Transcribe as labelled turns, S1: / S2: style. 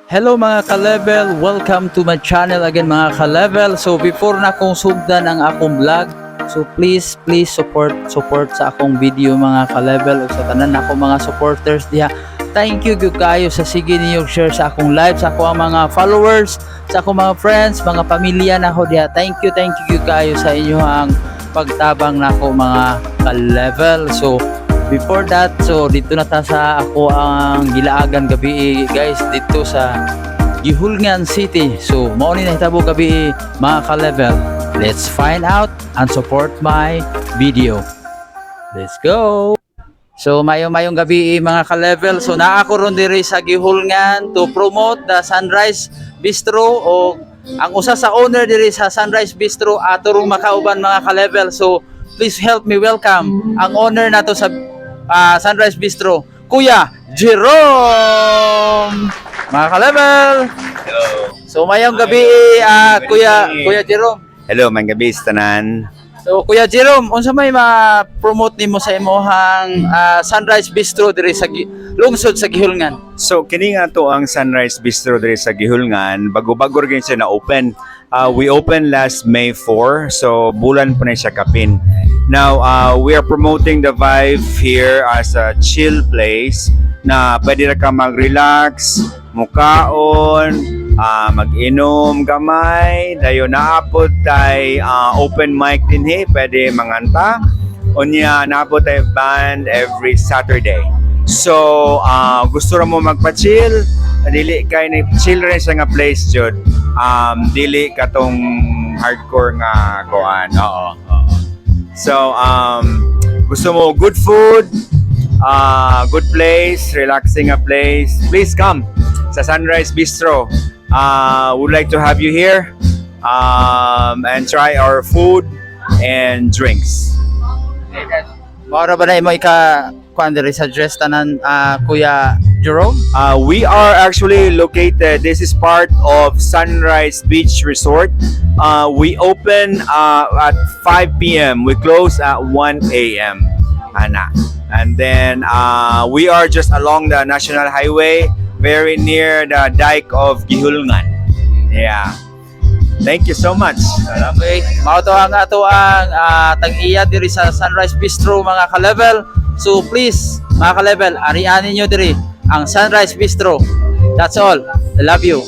S1: Hello mga ka-level, welcome to my channel again mga ka-level. So before na akong sugdan ang akong vlog, so please support sa akong video mga ka-level o sa tanan ako mga supporters diha. Thank you kayo sa sige niyo share sa akong live, sa akong mga followers, sa akong mga friends, mga pamilya nako diha. Thank you kayo sa inyong pagtabang nako mga ka-level. So before that, so dito na ta sa ako ang gilaagan gabi guys dito sa Gihulngan City. So mao ni nahitabo gabi mga ka-level. Let's find out and support my video. Let's go. So mayong gabi mga ka-level. So naa ko ron diri sa Gihulngan to promote the Sunrise Bistro o ang usa sa owner diri sa Sunrise Bistro ato rong makauban mga ka-level. So please help me welcome ang owner nato sa Sunrise Bistro, Kuya Jerome. Mga ka-level.
S2: Hello.
S1: So mayong gabi Kuya Jerome.
S2: Hello, mga gabi sa tanan.
S1: So Kuya Jerome, unsa may ma-promote nimo sa imong Sunrise Bistro diri sa lungsod sa Gihulngan?
S2: So kini nga to ang Sunrise Bistro diri sa Gihulngan, bago-bago rin siya na open. We opened last May 4, so bulan pa na siya kapin. Now, we are promoting the vibe here as a chill place na pwede na ka mag-relax, mukaon, mag-inom gamay, dayo naapod tay open mic din pwede manganta. Unya naapod tay band every Saturday. So, gusto ra mo magpa-chill, dili kay ni chill rin siya nga place jud. Dili katong hardcore nga kuan. Oo. So, gusto mo good food, good place, relaxing a place, please come sa Sunrise Bistro. Would like to have you here and try our food and drinks.
S1: Maura ba na imo kuan diri sa dress tanan Kuya Jerome?
S2: We are actually located, this is part of Sunrise Beach Resort. We open at 5 p.m. We close at 1 a.m. And then we are just along the National Highway, very near the dike of Gihulngan. Yeah. Thank you so much.
S1: Okay, mao to ang ato ang tag-iya diri sa Sunrise Bistro mga ka-level. So please mga ka-level, arianin nyo diri ang Sunrise Bistro. That's all. I love you.